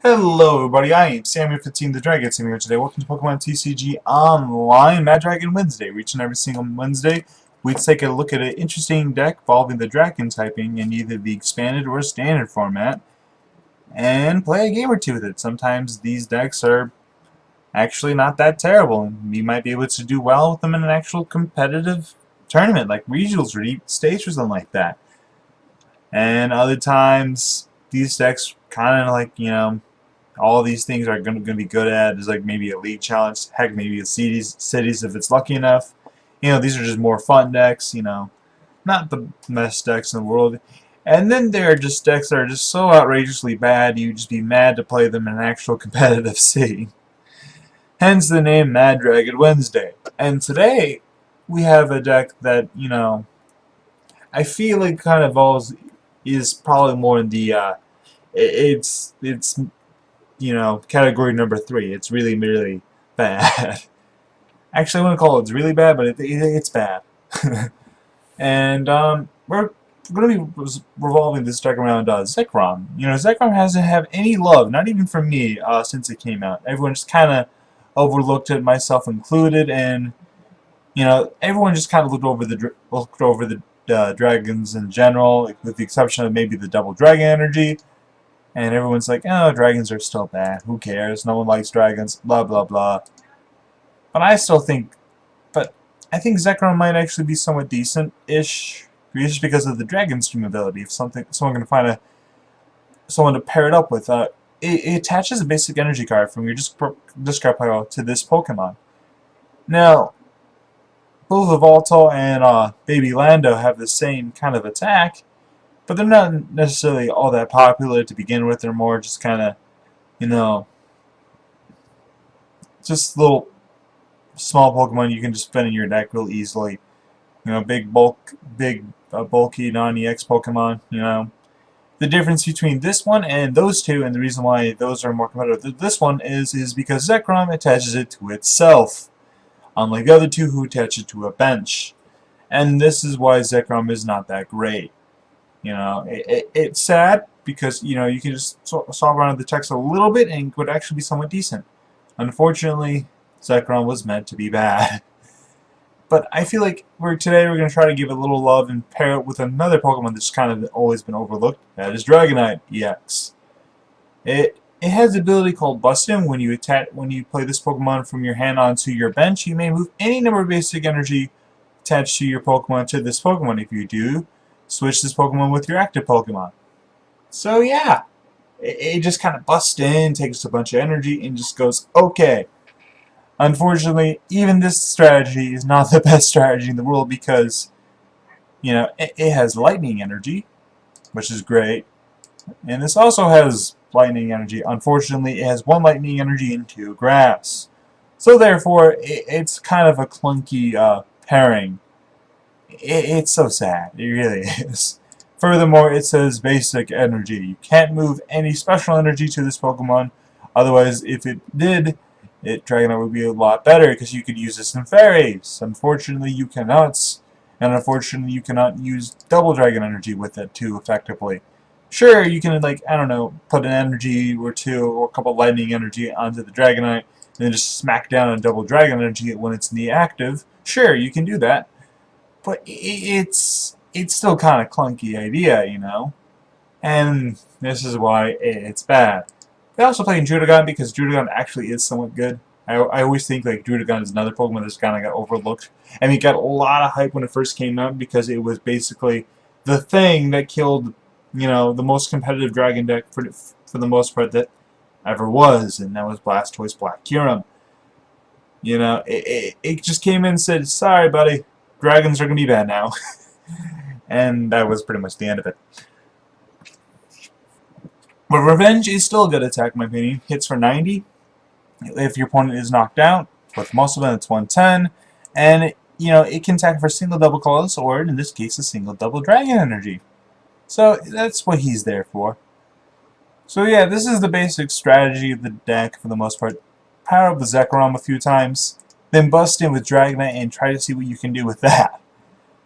Hello everybody, I am Samuel15 the Dragon Sim here today. Welcome to Pokemon TCG Online Mad Dragon Wednesday. Each and every single Wednesday, we take a look at an interesting deck involving the Dragon typing in either the expanded or standard format, and play a game or two with it. Sometimes these decks are actually not that terrible, and we might be able to do well with them in an actual competitive tournament, like regionals or deep stage or something like that. And other times, these decks kind of like, all these things are going to be good at is like maybe a league challenge, heck, maybe a cities if it's lucky enough. These are just more fun decks, not the best decks in the world. And then there are just decks that are just so outrageously bad you'd just be mad to play them in an actual competitive scene. Hence the name Mad Dragon Wednesday. And today we have a deck that, I feel like kind of always is probably more in the it's category number 3. It's really bad. Actually, I wouldn't call it's really bad, but it's bad. And we're going to be revolving this deck around Zekrom. Zekrom hasn't had any love, not even from me, since it came out. Everyone just kind of overlooked it, myself included, and everyone just kind of looked over the dragons in general, with the exception of maybe the double dragon energy. And everyone's like, oh, dragons are still bad. Who cares? No one likes dragons. Blah, blah, blah. But I think Zekrom might actually be somewhat decent-ish, just because of the dragon stream ability. If someone can find someone to pair it up with, it attaches a basic energy card from your discard pile to this Pokemon. Now, both Voltal and Baby Lando have the same kind of attack, but they're not necessarily all that popular to begin with. They're more just kind of, just little small Pokemon you can just fit in your deck real easily. Big bulky non-EX Pokemon. The difference between this one and those two, and the reason why those are more competitive than this one is because Zekrom attaches it to itself, unlike the other two who attach it to a bench. And this is why Zekrom is not that great. It's sad because, you can just solve around the text a little bit and it would actually be somewhat decent. Unfortunately, Zekrom was meant to be bad. But I feel like today we're going to try to give it a little love and pair it with another Pokemon that's kind of always been overlooked. That is Dragonite EX. It has the ability called Bustin. When you play this Pokemon from your hand onto your bench, you may move any number of basic energy attached to your Pokemon to this Pokemon. If you do, switch this Pokemon with your active Pokemon. So yeah, it just kind of busts in, takes a bunch of energy, and just goes, okay. Unfortunately, even this strategy is not the best strategy in the world because, it has lightning energy, which is great. And this also has lightning energy. Unfortunately, it has 1 lightning energy and 2 grass. So therefore, it's kind of a clunky pairing. It's so sad. It really is. Furthermore, it says basic energy. You can't move any special energy to this Pokemon. Otherwise, if it did, Dragonite would be a lot better because you could use this in fairies. Unfortunately, you cannot. And unfortunately, you cannot use double dragon energy with it too effectively. Sure, you can, like, I don't know, put an energy or two or a couple lightning energy onto the Dragonite and then just smack down a double dragon energy when it's in the active. Sure, you can do that. But it's still kind of clunky idea, and this is why it's bad. They also play in Druddigon because Druddigon actually is somewhat good. I always think like Druddigon is another Pokemon that's kind of got overlooked. I mean, it got a lot of hype when it first came out because it was basically the thing that killed, the most competitive Dragon deck for the most part that ever was, and that was Blastoise Black Kyurem. It just came in and said, sorry, buddy. Dragons are going to be bad now. And that was pretty much the end of it. But Revenge is still a good attack, in my opinion. Hits for 90. If your opponent is knocked out, with most of them it's 110. And, it can attack for single double colorless, or in this case, a single double dragon energy. So that's what he's there for. So yeah, this is the basic strategy of the deck for the most part. Power up the Zekrom a few times. Then bust in with Dragonite and try to see what you can do with that.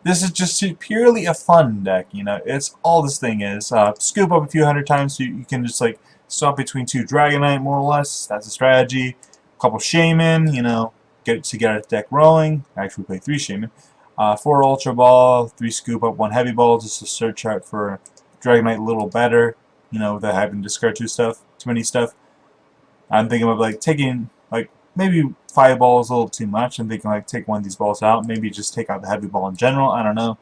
This is just purely a fun deck, It's all this thing is. Scoop up a few hundred times so you can just, like, swap between 2 Dragonite, more or less. That's a strategy. A couple Shaman, you know, get our deck rolling. Actually, we play 3 Shaman. 4 Ultra Ball, 3 Scoop Up, 1 Heavy Ball, just to search out for Dragonite a little better, you know, without having to discard too many stuff. I'm thinking of like taking like maybe 5 balls a little too much. I'm thinking like take one of these balls out, maybe just take out the heavy ball in general. I don't know.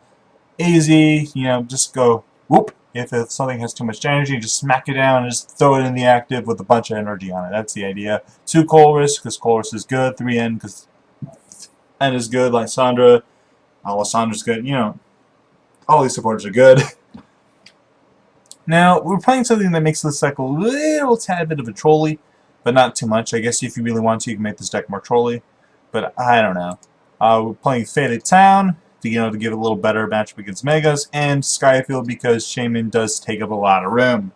Easy, you know, just go whoop. If something has too much energy, just smack it down and just throw it in the active with a bunch of energy on it. That's the idea. 2 Colress, because Colress is good. 3 N, because N is good. Like Sandra, Alessandra's good. You know, all these supporters are good. Now, we're playing something that makes this deck a little tad bit of a trolley, but not too much. I guess if you really want to, you can make this deck more trolley, but I don't know. We're playing Faded Town, to, you know, to give it a little better matchup against Megas, and Skyfield because Shaman does take up a lot of room.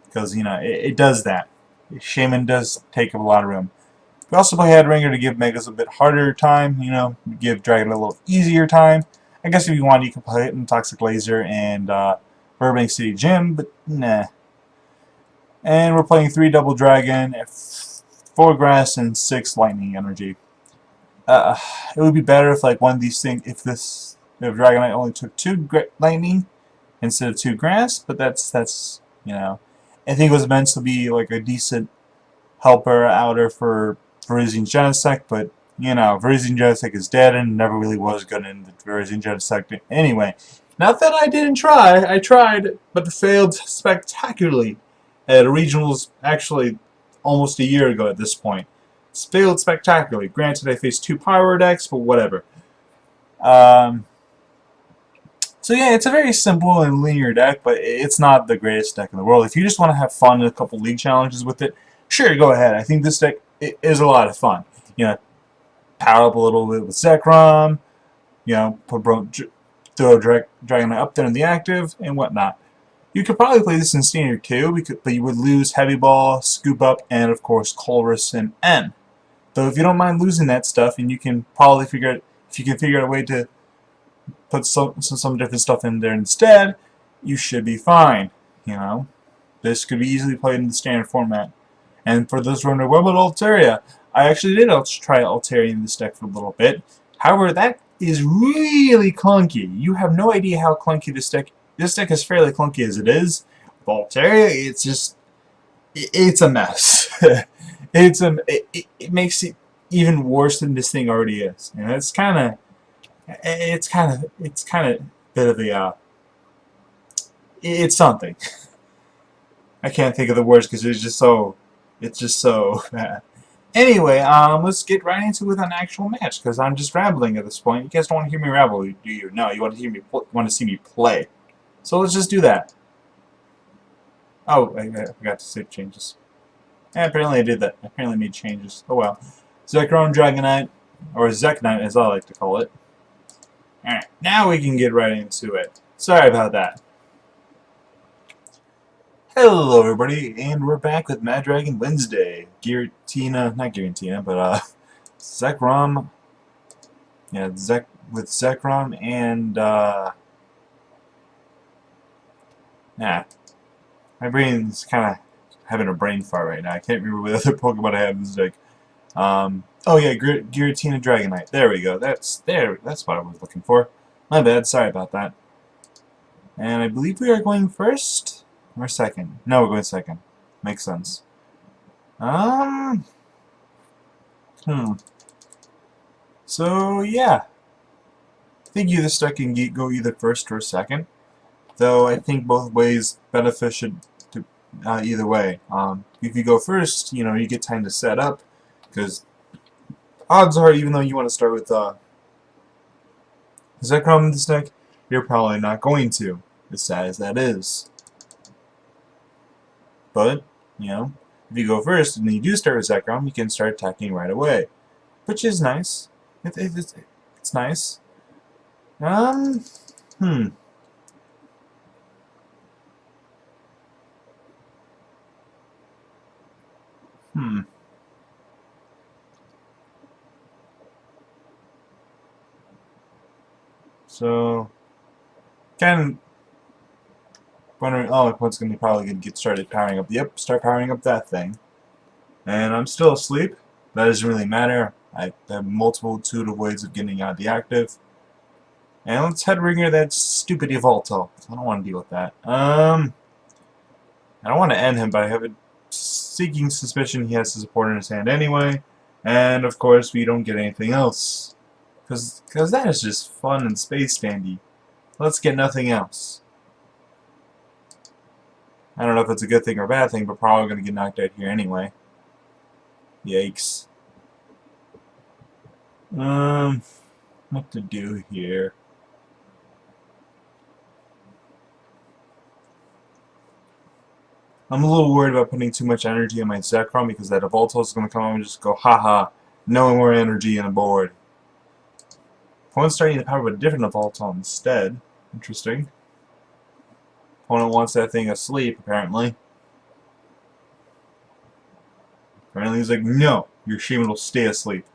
Because, you know, it does that. Shaman does take up a lot of room. We also play Headringer to give Megas a bit harder time, you know, give Dragon a little easier time. I guess if you want, you can play it in Toxic Laser and Burbank City Gym, but nah. And we're playing 3 Double Dragon, 4 Grass, and 6 Lightning Energy. It would be better if like one of these things, if Dragonite only took 2 Lightning instead of 2 Grass, but that's you know, I think it was meant to be like a decent helper outer for Virizion Genesect, but you know, Virizion Genesect is dead and never really was good in the Virizion Genesect anyway. Not that I didn't try, I tried, but failed spectacularly at regionals, actually almost a year ago at this point. It's failed spectacularly. Granted, I faced 2 power decks, but whatever. So yeah, it's a very simple and linear deck, but it's not the greatest deck in the world. If you just want to have fun in a couple league challenges with it, sure, go ahead. I think this deck is a lot of fun. You know, power up a little bit with Zekrom, you know, throw Dragonite up there in the active, and whatnot. You could probably play this in Standard too, but you would lose Heavy Ball, Scoop Up, and of course Colress and N. Though if you don't mind losing that stuff, and you can probably figure out, if you can figure out a way to put some different stuff in there instead, you should be fine. You know, this could be easily played in the standard format. And for those who wonder, what about Altaria? I actually did try Altaria in this deck for a little bit. However, that is really clunky. You have no idea how clunky this deck. This deck is fairly clunky as it is. With Altaria, it's just, it's a mess. It makes it even worse than this thing already is, and it's kind of a bit of a it's something. I can't think of the words because it's just so bad. Anyway, let's get right into it with an actual match because I'm just rambling at this point. You guys don't want to hear me ramble, do you? No, you want to hear me want to see me play. So let's just do that. Oh, I forgot to save changes. Apparently I did that. Apparently I made changes. Oh well. Zekrom, Dragonite, or ZekNight as I like to call it. Alright, now we can get right into it. Sorry about that. Hello everybody, and we're back with Mad Dragon Wednesday. Not Giratina, but Zekrom. Yeah, with Zekrom and nah. My brain's kinda having a brain fart right now. I can't remember what other Pokemon I have in this deck. Oh yeah, Giratina Dragonite. There we go. That's what I was looking for. My bad. Sorry about that. And I believe we are going first or second. No, we're going second. Makes sense. So yeah, I think this deck can go either first or second. Though I think both ways beneficial to either way. If you go first, you know, you get time to set up because odds are, even though you want to start with Zekrom in this deck, you're probably not going to, as sad as that is. But, you know, if you go first and you do start with Zekrom, you can start attacking right away, which is nice. It's nice. So, Wondering, oh, my opponent's probably gonna get started powering up. Yep, start powering up that thing. And I'm still asleep. That doesn't really matter. I have multitude of ways of getting out of the active. And let's headringer that stupid Evolto. I don't want to deal with that. I don't want to end him, but I have a seeking suspicion he has his support in his hand anyway. And of course, we don't get anything else. Because that is just fun and space dandy. Let's get nothing else. I don't know if it's a good thing or a bad thing, but probably going to get knocked out here anyway. Yikes. What to do here? I'm a little worried about putting too much energy in my Zekrom because that Evolto is going to come up and just go, haha, no more energy in a board. Opponent's starting to power with a different Evolto instead. Interesting. Opponent wants that thing asleep, apparently. Apparently he's like, no, your Shaman will stay asleep.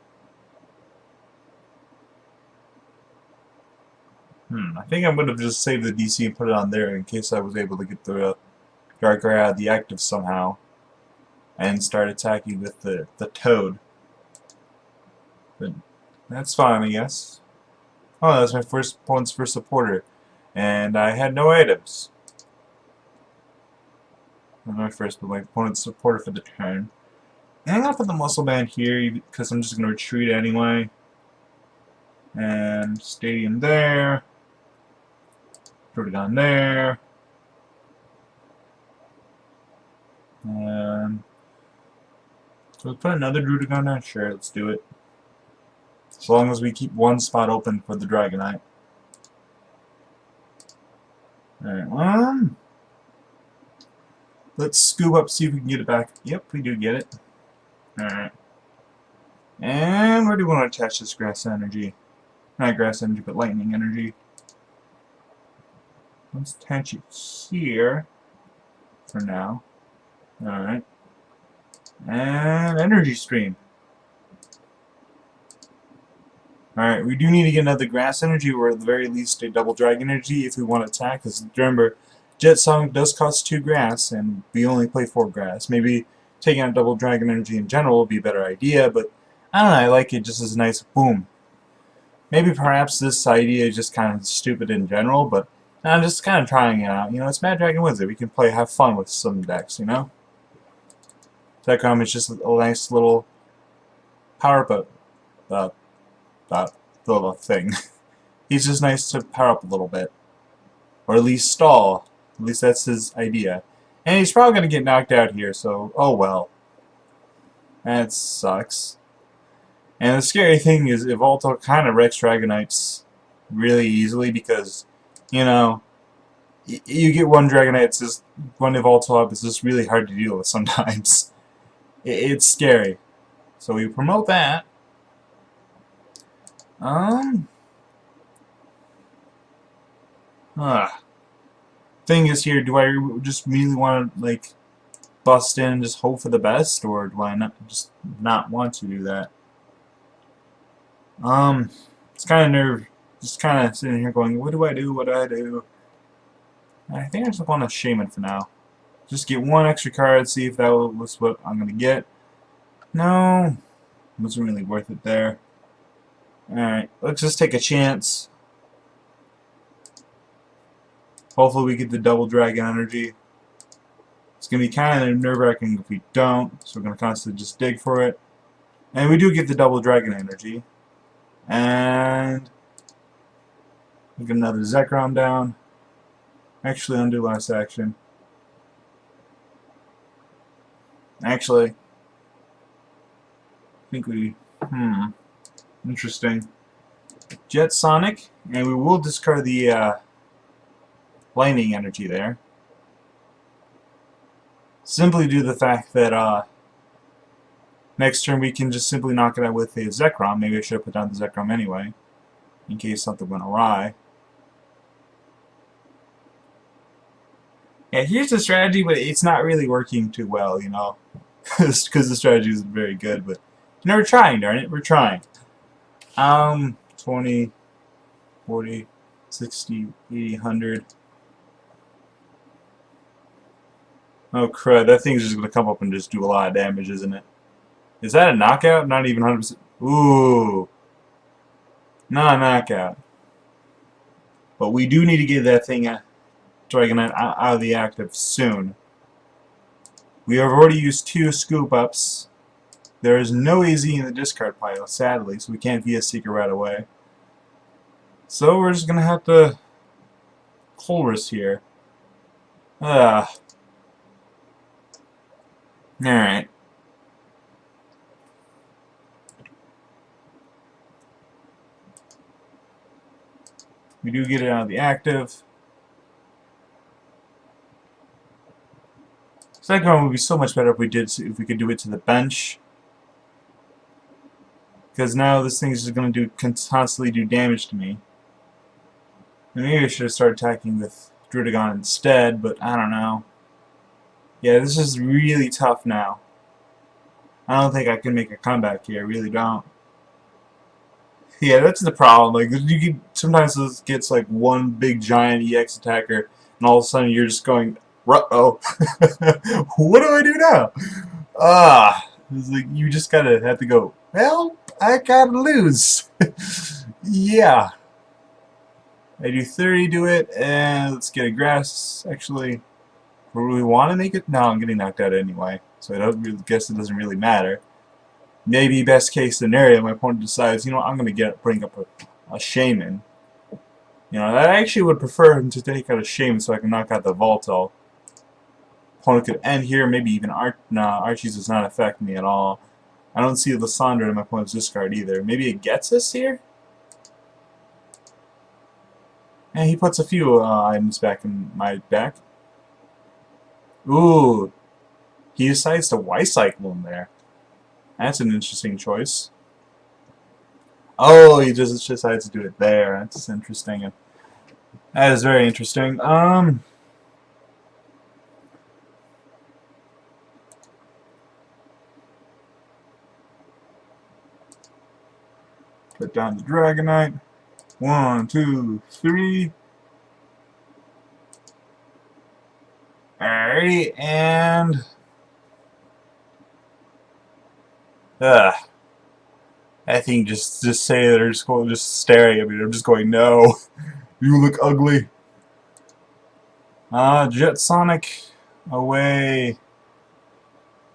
I think I would have just saved the DC and put it on there in case I was able to get the Dragonite out of the active somehow and start attacking with the Toad. But that's fine, I guess. Oh, that's my opponent's first supporter. And I had no items. Not my first, but my opponent's supporter for the turn. And I'm going to put the Muscle Band here because I'm just going to retreat anyway. And Stadium there. Drudigon there. And so let's put another Drudigon there. Sure, let's do it. As long as we keep one spot open for the Dragonite. Alright, let's scoop up, see if we can get it back. Yep, we do get it. Alright. And where do we want to attach this grass energy? Not grass energy, but lightning energy. Let's attach it here for now. Alright. And energy stream. Alright, we do need to get another grass energy, or at the very least a double dragon energy if we want to attack. Because remember, Jet Song does cost 2 grass, and we only play 4 grass. Maybe taking out double dragon energy in general would be a better idea, but I don't know, I like it just as a nice boom. Maybe perhaps this idea is just kind of stupid in general, but I'm just kind of trying it out. You know, it's Mad Dragon Wizard. We can have fun with some decks, you know? Zekrom is just a nice little power up, that little thing. He's just nice to power up a little bit. Or at least stall. At least that's his idea. And he's probably going to get knocked out here, so oh well. That sucks. And the scary thing is Evolto kind of wrecks Dragonites really easily because, you know, you get one Dragonite, it's just one Evolto up, it's just really hard to deal with sometimes. It's scary. So we promote that. Thing is here, do I just really want to, like, bust in and just hope for the best, or do I not want to do that? It's kind of just kind of sitting here going, what do I do, what do I do? I think I just want a Shaman for now. Just get one extra card, see if that was what I'm going to get. No, it wasn't really worth it there. Alright, let's just take a chance. Hopefully we get the double dragon energy. It's going to be kind of nerve-wracking if we don't, so we're going to constantly just dig for it. And we do get the double dragon energy. And we get another Zekrom down. Actually, undo last action. Actually, I think we... Interesting. Jet Sonic, and we will discard the lightning energy there. Simply due to the fact that next turn we can just simply knock it out with a Zekrom. Maybe I should have put down the Zekrom anyway, in case something went awry. Yeah, here's the strategy, but it's not really working too well, you know, because the strategy isn't very good. But you know, we're trying, darn it, we're trying. 20, 40, 60, 80, 100. Oh crud, that thing's just gonna come up and just do a lot of damage, isn't it? Is that a knockout? Not even 100%. Ooh. Not a knockout. But we do need to get that thing, Dragonite, out of the active soon. We have already used 2 scoop ups. There is no AZ in the discard pile, sadly, so we can't via Seeker right away. So we're just gonna have to Colress here. Alright. We do get it out of the active. Zekrom would be so much better if we could do it to the bench. Because now this thing is just going to constantly do damage to me. Maybe I should have started attacking with Dragonite instead, but I don't know. Yeah, this is really tough now. I don't think I can make a comeback here. I really don't. Yeah, that's the problem. Like, you can sometimes this gets like one big giant EX attacker, and all of a sudden you're just going, "Uh-oh, what do I do now?" It's like you just gotta have to go. Well, I gotta lose. Yeah, I do 30 to it, and let's get a grass. Actually, do we want to make it? No, I'm getting knocked out anyway, so I don't really guess it doesn't really matter. Maybe best case scenario, my opponent decides, you know, I'm gonna bring up a shaman. You know, I actually would prefer him to take out a shaman so I can knock out the Volto. Opponent could end here, maybe even Archie's does not affect me at all. I don't see Lysandra in my opponent's discard either. Maybe it gets us here? And he puts a few items back in my deck. Ooh, he decides to Y-Cyclone there. That's an interesting choice. Oh, he just decides to do it there. That's interesting. That is very interesting. Put down the Dragonite. 1, 2, 3. Alrighty, and I think just say that, or just staring at me. I'm just going, no, you look ugly. Jet Sonic away.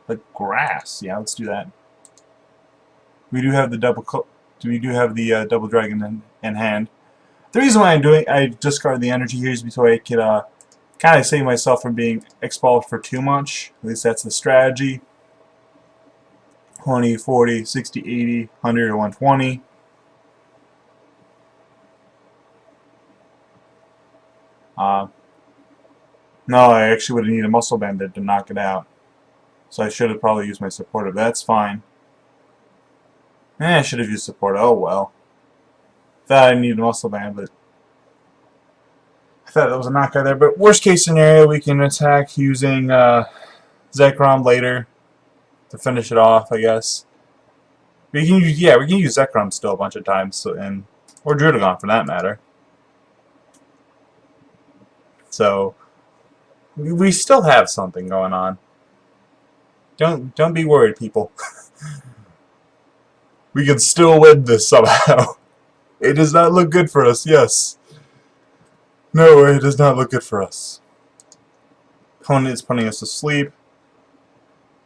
The grass. Yeah, let's do that. We do have the double dragon in hand. The reason why I discard the energy here is so I could kind of save myself from being expelled for too much. At least that's the strategy. 20, 40, 60, 80, 100, or 120. No, I actually would have needed a muscle bandit to knock it out. So I should have probably used my supporter. That's fine. I should have used supporter. Oh well. Thought I needed a muscle band, but I thought that was a knockout there. But worst case scenario, we can attack using Zekrom later to finish it off, I guess. We can use Zekrom still a bunch of times, so, or Dragonite for that matter. So we still have something going on. Don't be worried, people. We can still win this somehow. It does not look good for us, yes. No, it does not look good for us. Opponent is putting us to sleep.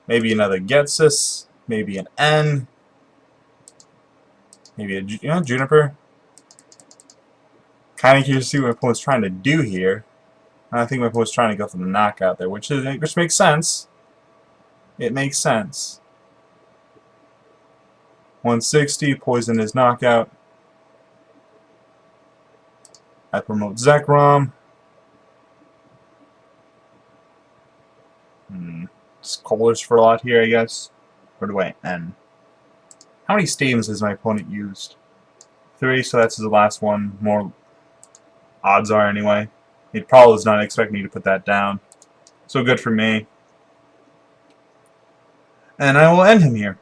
Maybe another Getsus. Maybe an N. Maybe a Juniper. Kind of curious to see what my opponent's trying to do here. I think my opponent's trying to go for the knockout there, which makes sense. It makes sense. 160, poison is knockout. I promote Zekrom. It's Colors for a lot here, I guess. Or do I end? How many stadiums has my opponent used? 3, so that's the last one. More odds are anyway. He probably was not expecting me to put that down. So good for me. And I will end him here.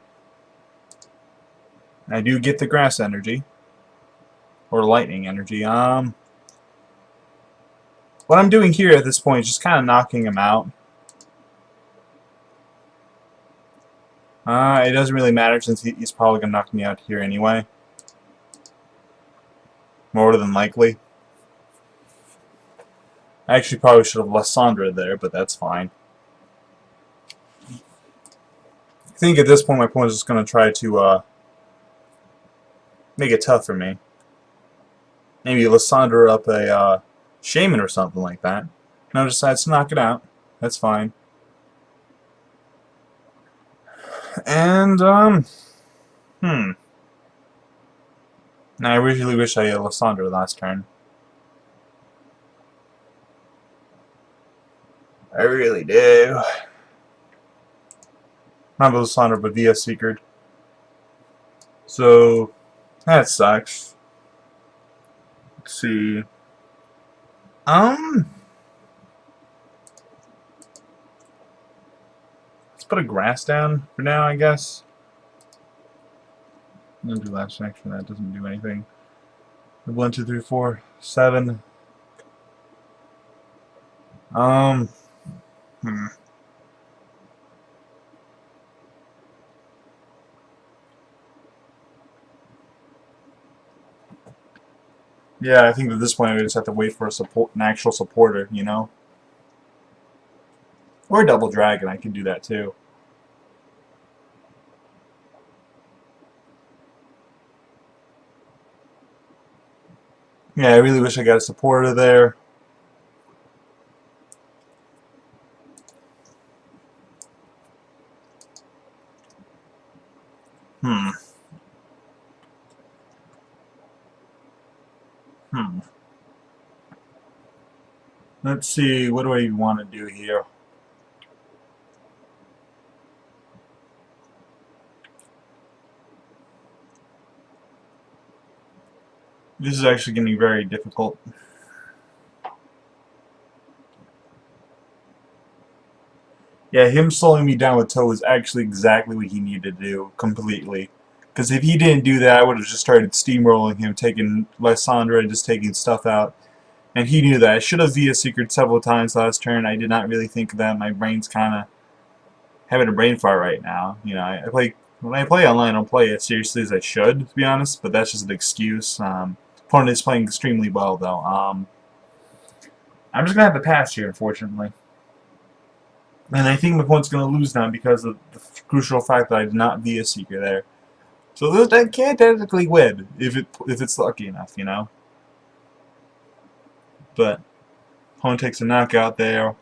I do get the grass energy. Or lightning energy. What I'm doing here at this point is just kind of knocking him out. It doesn't really matter since he's probably going to knock me out here anyway. More than likely. I actually probably should have left Sandra there, but that's fine. I think at this point my opponent is just going to try to make it tough for me. Maybe Lysandra up a Shaman or something like that. No, decides to knock it out. That's fine. And, I really wish I had Lysandra last turn. I really do. Not Lysandra, but Via Secret. So, that sucks. Let's see. Let's put a grass down for now, I guess. I'm gonna do last action. That doesn't do anything. 1, 2, 3, 4, 7. Yeah, I think at this point we just have to wait for an actual supporter, you know? Or a double dragon, I can do that too. Yeah, I really wish I got a supporter there. Let's see, what do I want to do here? This is actually getting very difficult. Yeah, him slowing me down with Toe is actually exactly what he needed to do, completely. Because if he didn't do that, I would have just started steamrolling him, taking Lysandra and just taking stuff out. And he knew that. I should have Via Secret several times last turn. I did not really think of that. My brain's kind of having a brain fart right now. You know, when I play online, I don't play as seriously as I should, to be honest. But that's just an excuse. Opponent is playing extremely well, though. I'm just gonna have to pass here, unfortunately. And I think my opponent's gonna lose now because of the crucial fact that I did not Via Seeker there. So this deck can technically win if it's lucky enough, you know. But opponent takes a knockout there.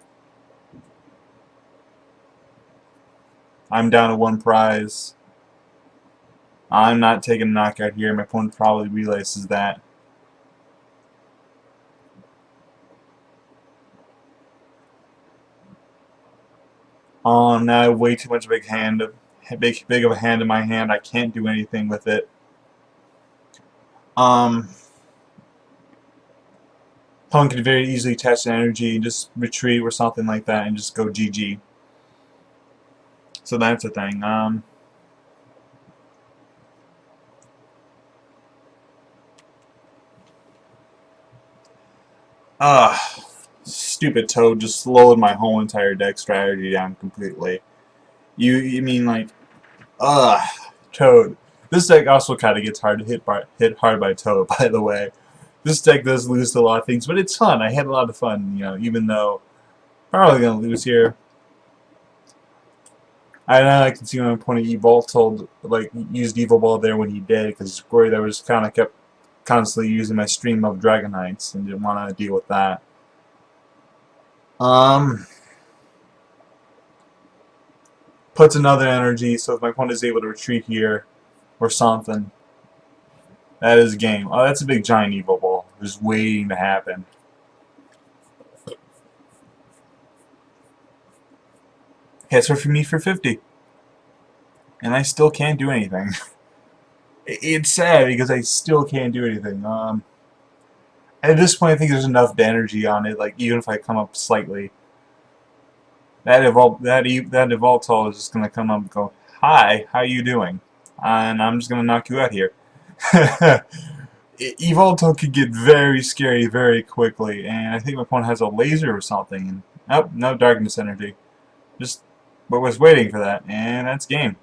I'm down to 1 prize. I'm not taking a knockout here. My opponent probably realizes that. Now I have way too much big of a hand in my hand. I can't do anything with it. Opponent can very easily test energy and just retreat or something like that and just go GG. So that's the thing. Stupid Toad just slowed my whole entire deck strategy down completely. You mean like, Toad. This deck also kind of gets hit hard by Toad, by the way. This deck does lose to a lot of things, but it's fun. I had a lot of fun, you know, even though probably gonna lose here. I can see my opponent used Evil Ball there when he did, because he's worried I was kind of kept constantly using my stream of Dragonites and didn't want to deal with that. Puts another energy, so if my opponent is able to retreat here or something, that is a game. Oh, that's a big giant Evil Ball, just waiting to happen. Hits her for me for 50. And I still can't do anything. It's sad because I still can't do anything. At this point, I think there's enough energy on it. Like even if I come up slightly, that Evoltol is just gonna come up and go, "Hi, how you doing?" And I'm just gonna knock you out here. Evoltol could get very scary very quickly, and I think my opponent has a laser or something. And, oh, no darkness energy. Just was waiting for that, and that's game.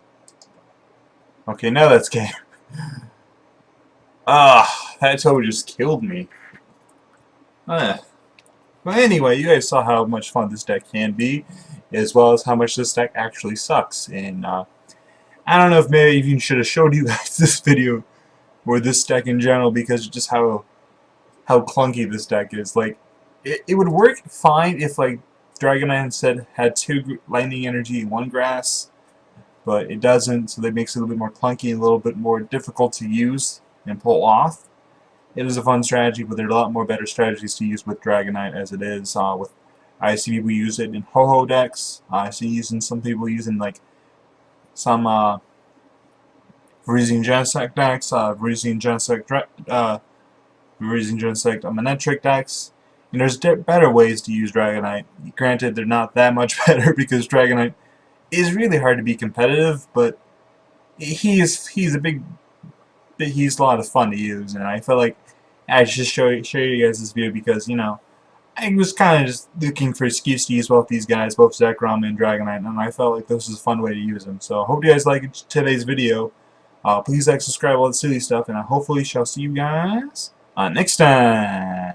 Okay, now that's game. Ah, that toe just killed me. Ah. But anyway, you guys saw how much fun this deck can be, as well as how much this deck actually sucks. And I don't know if maybe even should have showed you guys this video or this deck in general, because just how clunky this deck is. Like, it would work fine if like Dragonite instead had 2 lightning energy and 1 grass, but it doesn't, so that makes it a little bit more clunky and a little bit more difficult to use and pull off. It is a fun strategy, but there are a lot more better strategies to use with Dragonite as it is. I see people use it in ho-ho decks. I see some people using like some Freezing Genesect decks, Freezing Genesect Manectric decks. And there's better ways to use Dragonite. Granted, they're not that much better because Dragonite is really hard to be competitive, but he's a lot of fun to use, and I felt like I should show you guys this video because, you know, I was kind of just looking for an excuse to use both these guys, both Zekrom and Dragonite, and I felt like this was a fun way to use them. So I hope you guys liked today's video. Please like, subscribe, all that silly stuff, and I hopefully shall see you guys next time.